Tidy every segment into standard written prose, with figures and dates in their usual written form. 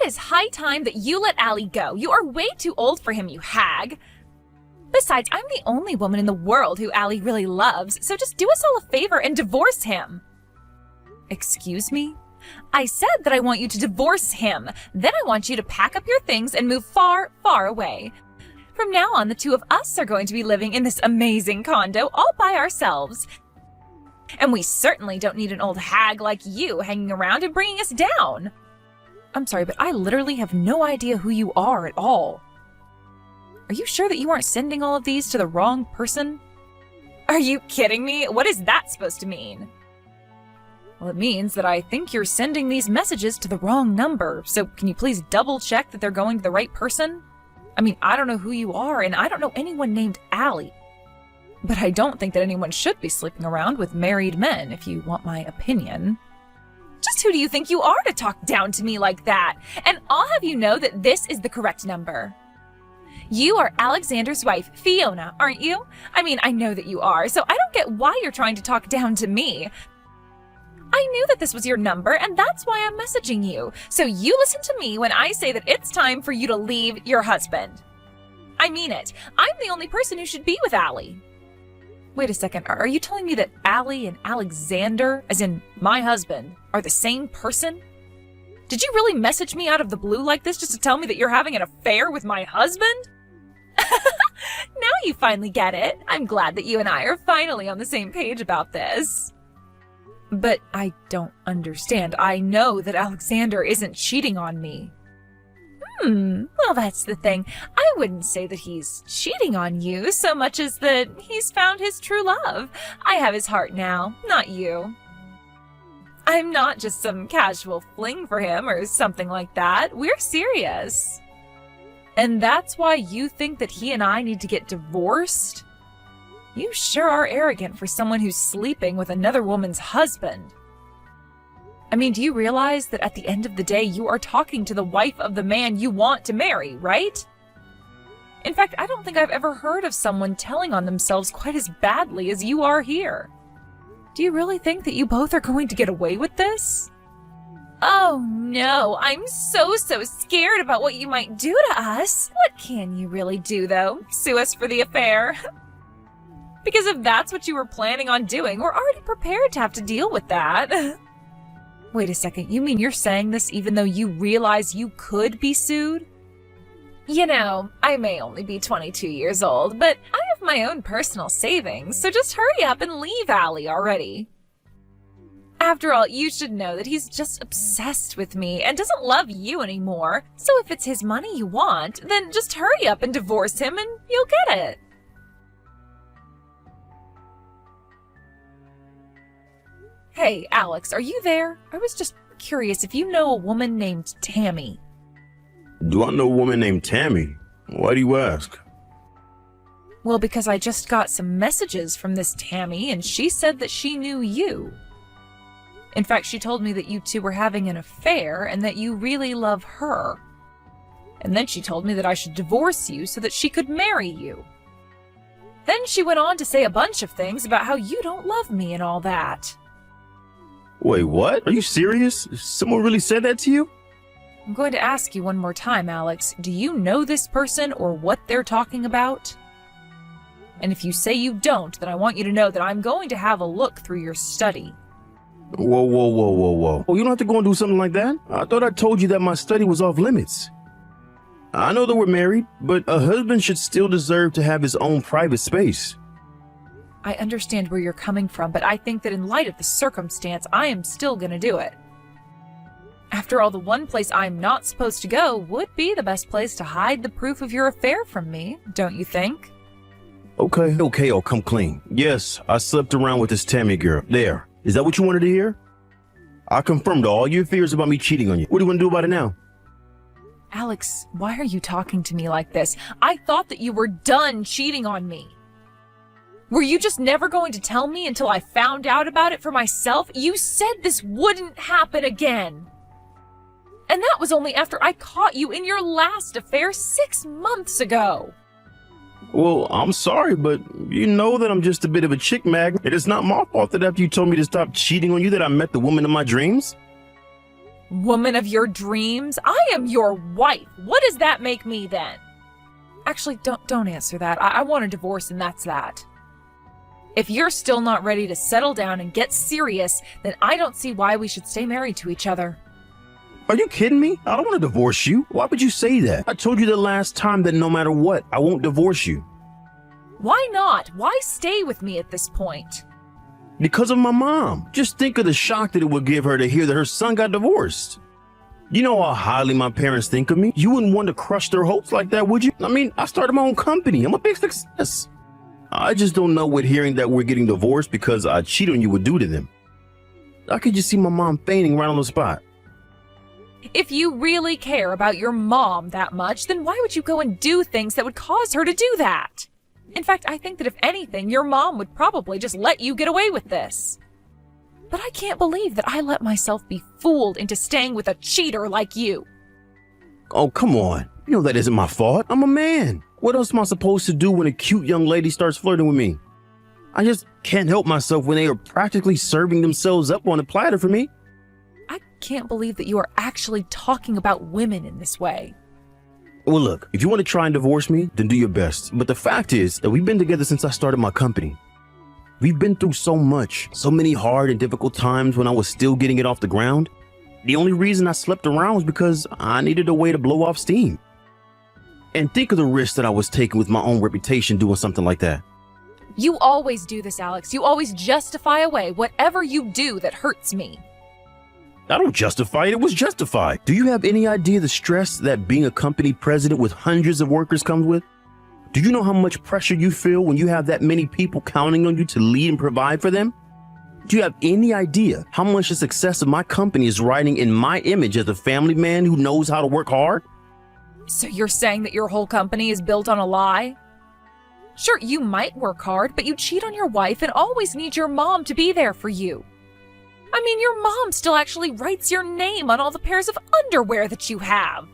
It is high time that you let Allie go. You are way too old for him, you hag. Besides, I'm the only woman in the world who Allie really loves, so just do us all a favor and divorce him. Excuse me? I said that I want you to divorce him. Then I want you to pack up your things and move far, far away. From now on, the two of us are going to be living in this amazing condo all by ourselves. And we certainly don't need an old hag like you hanging around and bringing us down. I'm sorry, but I literally have no idea who you are at all. Are you sure that you aren't sending all of these to the wrong person? Are you kidding me? What is that supposed to mean? Well, it means that I think you're sending these messages to the wrong number, so can you please double check that they're going to the right person? I mean, I don't know who you are, and I don't know anyone named Allie. But I don't think that anyone should be sleeping around with married men, if you want my opinion. Just who do you think you are to talk down to me like that? And I'll have you know that this is the correct number. You are Alexander's wife, Fiona, aren't you? I mean, I know that you are, so I don't get why you're trying to talk down to me. I knew that this was your number, and that's why I'm messaging you. So you listen to me when I say that it's time for you to leave your husband. I mean it. I'm the only person who should be with Allie. Wait a second, are you telling me that Allie and Alexander, as in my husband, are the same person? Did you really message me out of the blue like this just to tell me that you're having an affair with my husband? Now you finally get it. I'm glad that you and I are finally on the same page about this. But I don't understand. I know that Alexander isn't cheating on me. Well, that's the thing. I wouldn't say that he's cheating on you so much as that he's found his true love. I have his heart now, not you. I'm not just some casual fling for him or something like that. We're serious. And that's why you think that he and I need to get divorced? You sure are arrogant for someone who's sleeping with another woman's husband. I mean, do you realize that at the end of the day, you are talking to the wife of the man you want to marry, right? In fact, I don't think I've ever heard of someone telling on themselves quite as badly as you are here. Do you really think that you both are going to get away with this? Oh no, I'm so scared about what you might do to us. What can you really do, though? Sue us for the affair? Because if that's what you were planning on doing, we're already prepared to have to deal with that. Wait a second, you mean you're saying this even though you realize you could be sued? You know, I may only be 22 years old, but I have my own personal savings, so just hurry up and leave Allie already. After all, you should know that he's just obsessed with me and doesn't love you anymore, so if it's his money you want, then just hurry up and divorce him and you'll get it. Hey, Alex, are you there? I was just curious if you know a woman named Tammy. Do I know a woman named Tammy? Why do you ask? Well, because I just got some messages from this Tammy, and she said that she knew you. In fact, she told me that you two were having an affair and that you really love her. And then she told me that I should divorce you so that she could marry you. Then she went on to say a bunch of things about how you don't love me and all that. Wait, what? Are you serious? Someone really said that to you? I'm going to ask you one more time, Alex. Do you know this person or what they're talking about? And if you say you don't, then I want you to know that I'm going to have a look through your study. Whoa. Oh, you don't have to go and do something like that. I thought I told you that my study was off limits. I know that we're married, but a husband should still deserve to have his own private space. I understand where you're coming from, but I think that in light of the circumstance, I am still gonna do it. After all, the one place I'm not supposed to go would be the best place to hide the proof of your affair from me, don't you think? Okay, I'll come clean. Yes, I slept around with this Tammy girl. There. Is that what you wanted to hear? I confirmed all your fears about me cheating on you. What do you want to do about it now? Alex, why are you talking to me like this? I thought that you were done cheating on me. Were you just never going to tell me until I found out about it for myself? You said this wouldn't happen again. And that was only after I caught you in your last affair 6 months ago. Well, I'm sorry, but you know that I'm just a bit of a chick magnet. It is not my fault that after you told me to stop cheating on you that I met the woman of my dreams. Woman of your dreams? I am your wife. What does that make me then? Actually, don't answer that. I want a divorce and that's that. If you're still not ready to settle down and get serious, then I don't see why we should stay married to each other. Are you kidding me? I don't want to divorce you. Why would you say that? I told you the last time that no matter what, I won't divorce you. Why not? Why stay with me at this point? Because of my mom. Just think of the shock that it would give her to hear that her son got divorced. You know how highly my parents think of me? You wouldn't want to crush their hopes like that, would you? I mean, I started my own company. I'm a big success. I just don't know what hearing that we're getting divorced because I cheat on you would do to them. I could just see my mom fainting right on the spot. If you really care about your mom that much, then why would you go and do things that would cause her to do that? In fact, I think that if anything, your mom would probably just let you get away with this. But I can't believe that I let myself be fooled into staying with a cheater like you. Oh, come on. You know that isn't my fault. I'm a man. What else am I supposed to do when a cute young lady starts flirting with me? I just can't help myself when they are practically serving themselves up on a platter for me. I can't believe that you are actually talking about women in this way. Well, look, if you want to try and divorce me, then do your best. But the fact is that we've been together since I started my company. We've been through so much, so many hard and difficult times when I was still getting it off the ground. The only reason I slept around was because I needed a way to blow off steam. And think of the risk that I was taking with my own reputation doing something like that. You always do this, Alex. You always justify away whatever you do that hurts me. I don't justify it. It was justified. Do you have any idea the stress that being a company president with hundreds of workers comes with? Do you know how much pressure you feel when you have that many people counting on you to lead and provide for them? Do you have any idea how much the success of my company is riding in my image as a family man who knows how to work hard? So you're saying that your whole company is built on a lie? Sure, you might work hard, but you cheat on your wife and always need your mom to be there for you. I mean, your mom still actually writes your name on all the pairs of underwear that you have.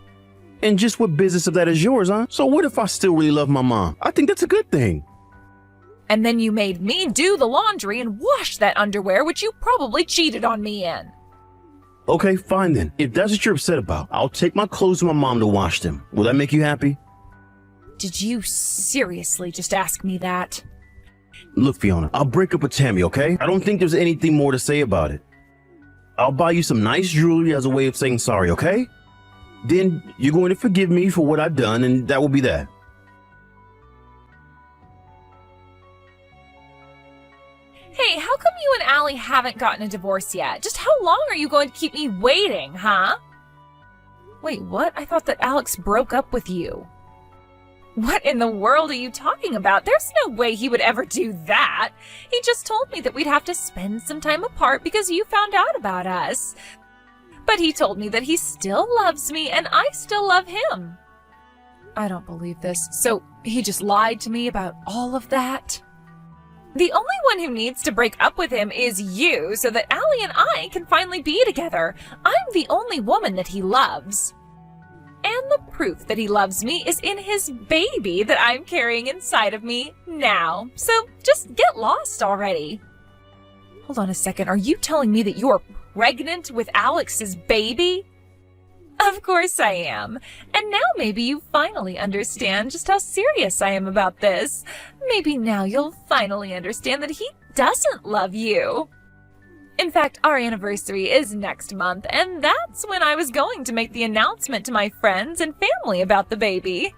And just what business of that is yours, huh? So what if I still really love my mom? I think that's a good thing. And then you made me do the laundry and wash that underwear, which you probably cheated on me in. Okay, fine then. If that's what you're upset about, I'll take my clothes to my mom to wash them. Will that make you happy? Did you seriously just ask me that? Look, Fiona, I'll break up with Tammy, okay? I don't think there's anything more to say about it. I'll buy you some nice jewelry as a way of saying sorry, okay? Then you're going to forgive me for what I've done, and that will be that. Hey, how come you and Allie haven't gotten a divorce yet? Just how long are you going to keep me waiting, huh? Wait, what? I thought that Alex broke up with you. What in the world are you talking about? There's no way he would ever do that. He just told me that we'd have to spend some time apart because you found out about us. But he told me that he still loves me and I still love him. I don't believe this. So he just lied to me about all of that? The only one who needs to break up with him is you so that Allie and I can finally be together. I'm the only woman that he loves. And the proof that he loves me is in his baby that I'm carrying inside of me now. So just get lost already. Hold on a second. Are you telling me that you're pregnant with Alex's baby? Of course I am. And now maybe you finally understand just how serious I am about this. Maybe now you'll finally understand that he doesn't love you. In fact, our anniversary is next month, and that's when I was going to make the announcement to my friends and family about the baby.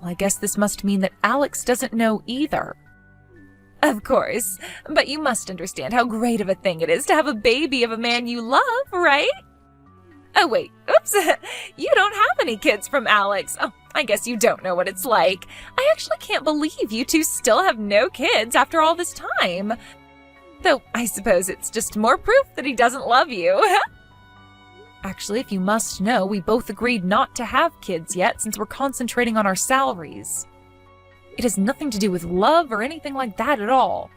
Well, I guess this must mean that Alex doesn't know either. Of course, but you must understand how great of a thing it is to have a baby of a man you love, right? Oh wait, oops, you don't have any kids from Alex. Oh, I guess you don't know what it's like. I actually can't believe you two still have no kids after all this time. Though I suppose it's just more proof that he doesn't love you. Actually, if you must know, we both agreed not to have kids yet since we're concentrating on our salaries. It has nothing to do with love or anything like that at all.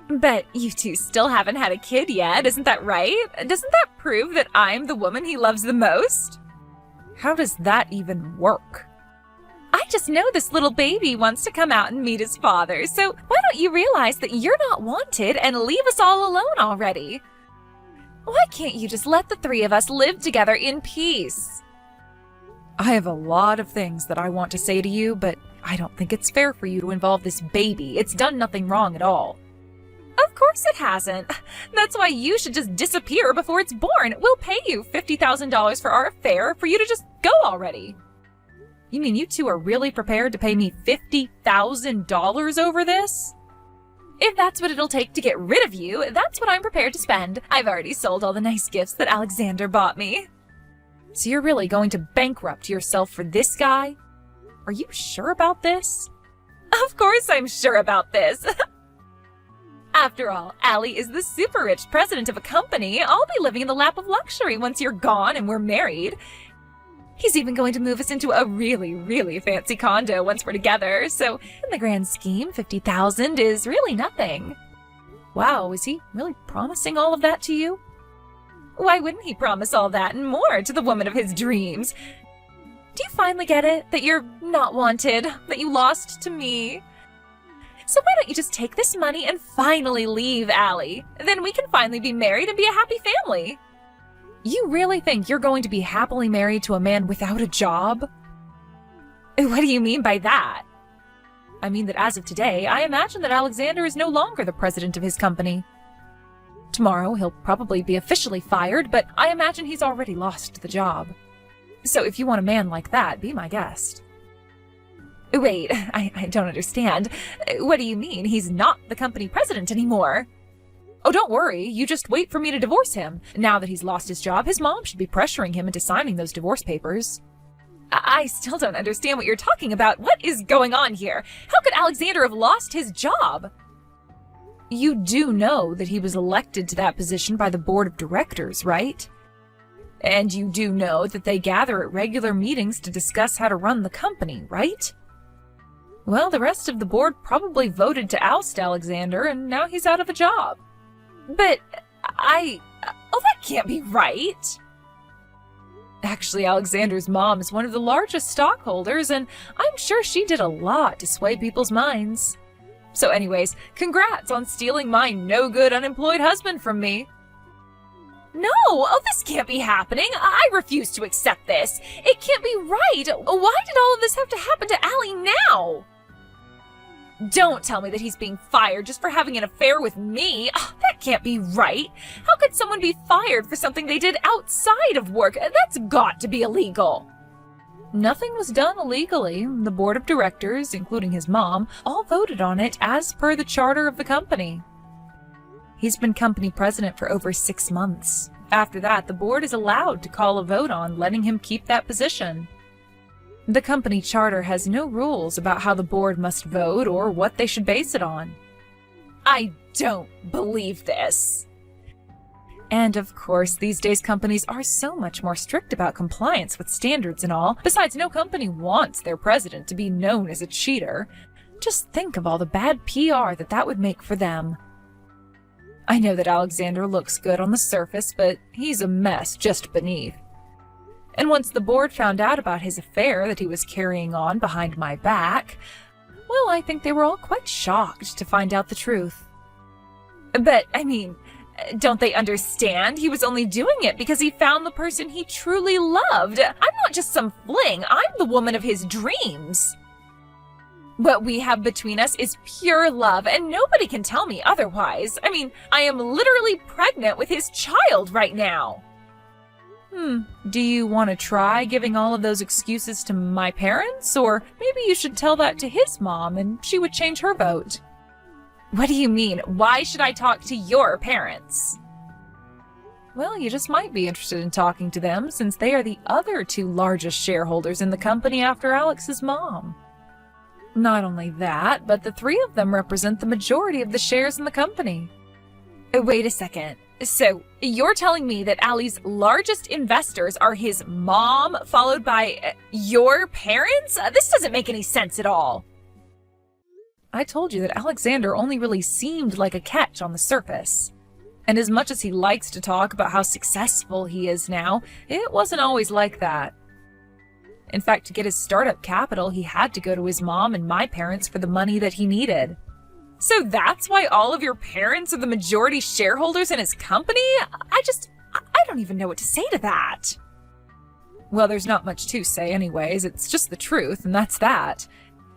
But you two still haven't had a kid yet, isn't that right? Doesn't that prove that I'm the woman he loves the most? How does that even work? I just know this little baby wants to come out and meet his father, so why don't you realize that you're not wanted and leave us all alone already? Why can't you just let the three of us live together in peace? I have a lot of things that I want to say to you, but I don't think it's fair for you to involve this baby. It's done nothing wrong at all. Of course it hasn't. That's why you should just disappear before it's born. We'll pay you $50,000 for our affair for you to just go already. You mean you two are really prepared to pay me $50,000 over this? If that's what it'll take to get rid of you, that's what I'm prepared to spend. I've already sold all the nice gifts that Alexander bought me. So you're really going to bankrupt yourself for this guy? Are you sure about this? Of course I'm sure about this. After all, Allie is the super rich president of a company. I'll be living in the lap of luxury once you're gone and we're married. He's even going to move us into a really, really fancy condo once we're together, so in the grand scheme, $50,000 is really nothing. Wow, is he really promising all of that to you? Why wouldn't he promise all that and more to the woman of his dreams? Do you finally get it? That you're not wanted? That you lost to me? So why don't you just take this money and finally leave Allie? Then we can finally be married and be a happy family. You really think you're going to be happily married to a man without a job? What do you mean by that? I mean that as of today, I imagine that Alexander is no longer the president of his company. Tomorrow, he'll probably be officially fired, but I imagine he's already lost the job. So if you want a man like that, be my guest. Wait, I don't understand. What do you mean? He's not the company president anymore. Oh, don't worry. You just wait for me to divorce him. Now that he's lost his job, his mom should be pressuring him into signing those divorce papers. I still don't understand what you're talking about. What is going on here? How could Alexander have lost his job? You do know that he was elected to that position by the board of directors, right? And you do know that they gather at regular meetings to discuss how to run the company, right? Well, the rest of the board probably voted to oust Alexander, and now he's out of a job. But oh, that can't be right. Actually, Alexander's mom is one of the largest stockholders, and I'm sure she did a lot to sway people's minds. So anyways, congrats on stealing my no-good unemployed husband from me. No, oh, this can't be happening. I refuse to accept this. It can't be right. Why did all of this have to happen to Allie now? Don't tell me that he's being fired just for having an affair with me. That can't be right. How could someone be fired for something they did outside of work? That's got to be illegal. Nothing was done illegally. The board of directors, including his mom, all voted on it as per the charter of the company. He's been company president for over 6 months. After that, the board is allowed to call a vote on letting him keep that position. The company charter has no rules about how the board must vote or what they should base it on. I don't believe this. And of course, these days companies are so much more strict about compliance with standards and all. Besides, no company wants their president to be known as a cheater. Just think of all the bad PR that would make for them. I know that Alexander looks good on the surface, but he's a mess just beneath. And once the board found out about his affair that he was carrying on behind my back, well, I think they were all quite shocked to find out the truth. But, I mean, don't they understand? He was only doing it because he found the person he truly loved. I'm not just some fling. I'm the woman of his dreams. What we have between us is pure love, and nobody can tell me otherwise. I mean, I am literally pregnant with his child right now. Do you want to try giving all of those excuses to my parents? Or maybe you should tell that to his mom and she would change her vote. What do you mean? Why should I talk to your parents? Well, you just might be interested in talking to them since they are the other 2 largest shareholders in the company after Alex's mom. Not only that, but the 3 of them represent the majority of the shares in the company. Wait a second. So, you're telling me that Allie's largest investors are his mom, followed by your parents? This doesn't make any sense at all. I told you that Alexander only really seemed like a catch on the surface. And as much as he likes to talk about how successful he is now, it wasn't always like that. In fact, to get his startup capital, he had to go to his mom and my parents for the money that he needed. So that's why all of your parents are the majority shareholders in his company? don't even know what to say to that. Well, there's not much to say anyways. It's just the truth, and that's that.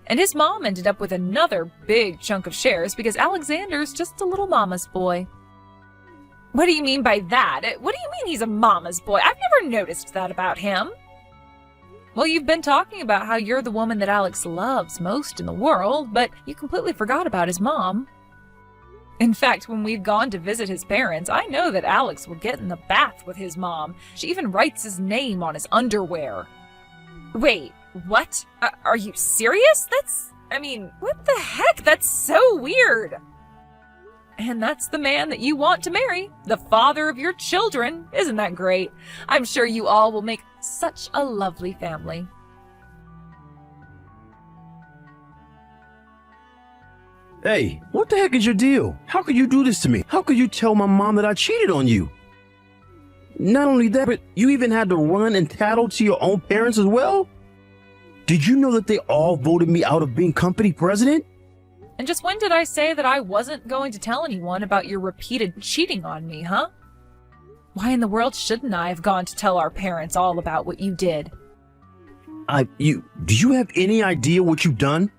And his mom ended up with another big chunk of shares because Alexander's just a little mama's boy. What do you mean by that? What do you mean he's a mama's boy? I've never noticed that about him. Well, you've been talking about how you're the woman that Alex loves most in the world, but you completely forgot about his mom. In fact, when we've gone to visit his parents, I know that Alex will get in the bath with his mom. She even writes his name on his underwear. Wait, what? Are you serious? What the heck? That's so weird. And that's the man that you want to marry, the father of your children. Isn't that great? I'm sure you all will make such a lovely family. Hey, what the heck is your deal? How could you do this to me? How could you tell my mom that I cheated on you? Not only that, but you even had to run and tattle to your own parents as well? Did you know that they all voted me out of being company president? And just when did I say that I wasn't going to tell anyone about your repeated cheating on me, huh? Why in the world shouldn't I have gone to tell our parents all about what you did? Do you have any idea what you've done?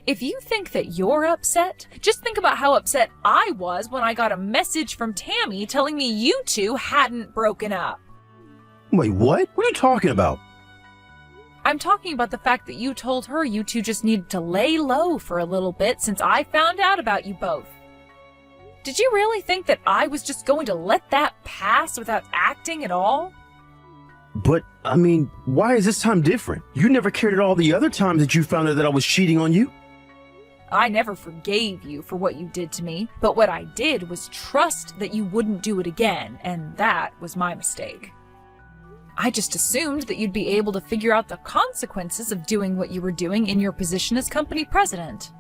If you think that you're upset, just think about how upset I was when I got a message from Tammy telling me you two hadn't broken up. Wait, what? What are you talking about? I'm talking about the fact that you told her you two just needed to lay low for a little bit since I found out about you both. Did you really think that I was just going to let that pass without acting at all? But, why is this time different? You never cared at all the other times that you found out that I was cheating on you. I never forgave you for what you did to me, but what I did was trust that you wouldn't do it again, and that was my mistake. I just assumed that you'd be able to figure out the consequences of doing what you were doing in your position as company president.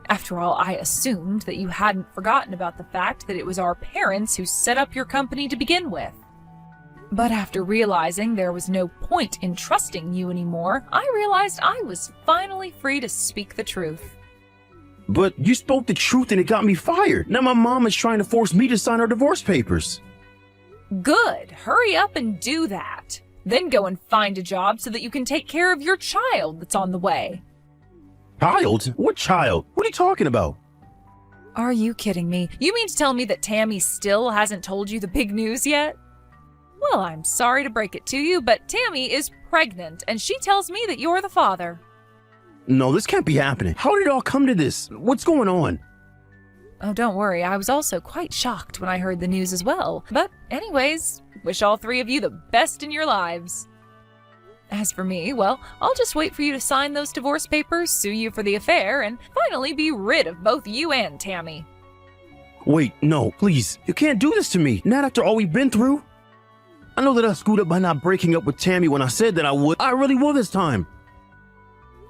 After all, I assumed that you hadn't forgotten about the fact that it was our parents who set up your company to begin with. But after realizing there was no point in trusting you anymore, I realized I was finally free to speak the truth. But you spoke the truth and it got me fired. Now my mom is trying to force me to sign her divorce papers. Good. Hurry up and do that. Then go and find a job so that you can take care of your child that's on the way. Child? What child? What are you talking about? Are you kidding me? You mean to tell me that Tammy still hasn't told you the big news yet? Well, I'm sorry to break it to you, but Tammy is pregnant, and she tells me that you're the father. No, this can't be happening. How did it all come to this? What's going on? Oh, don't worry. I was also quite shocked when I heard the news as well. But anyways, wish all three of you the best in your lives. As for me, well, I'll just wait for you to sign those divorce papers, sue you for the affair, and finally be rid of both you and Tammy. Wait, no, please. You can't do this to me. Not after all we've been through. I know that I screwed up by not breaking up with Tammy when I said that I would. I really will this time.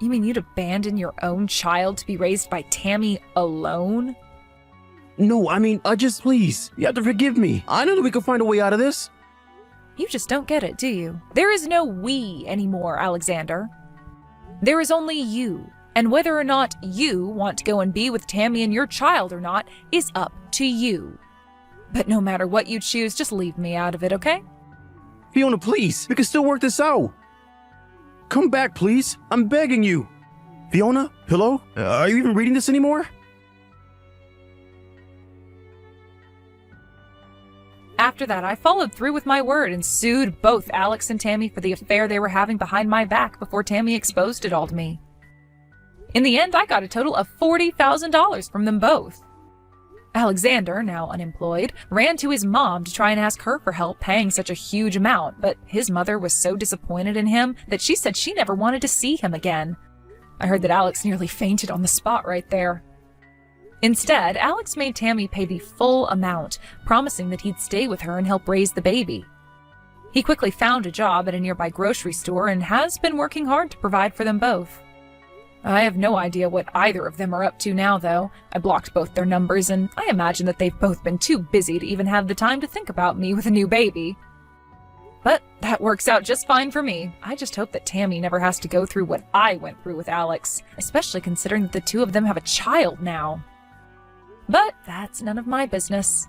You mean you'd abandon your own child to be raised by Tammy alone? No, please. You have to forgive me. I know that we can find a way out of this. You just don't get it, do you? There is no we anymore, Alexander. There is only you. And whether or not you want to go and be with Tammy and your child or not is up to you. But no matter what you choose, just leave me out of it, okay? Fiona, please. We can still work this out. Come back, please. I'm begging you. Fiona? Hello? Are you even reading this anymore? After that, I followed through with my word and sued both Alex and Tammy for the affair they were having behind my back before Tammy exposed it all to me. In the end, I got a total of $40,000 from them both. Alexander, now unemployed, ran to his mom to try and ask her for help paying such a huge amount, but his mother was so disappointed in him that she said she never wanted to see him again. I heard that Alex nearly fainted on the spot right there. Instead, Alex made Tammy pay the full amount, promising that he'd stay with her and help raise the baby. He quickly found a job at a nearby grocery store and has been working hard to provide for them both. I have no idea what either of them are up to now, though. I blocked both their numbers, and I imagine that they've both been too busy to even have the time to think about me with a new baby. But that works out just fine for me. I just hope that Tammy never has to go through what I went through with Alex, especially considering that the two of them have a child now. But that's none of my business.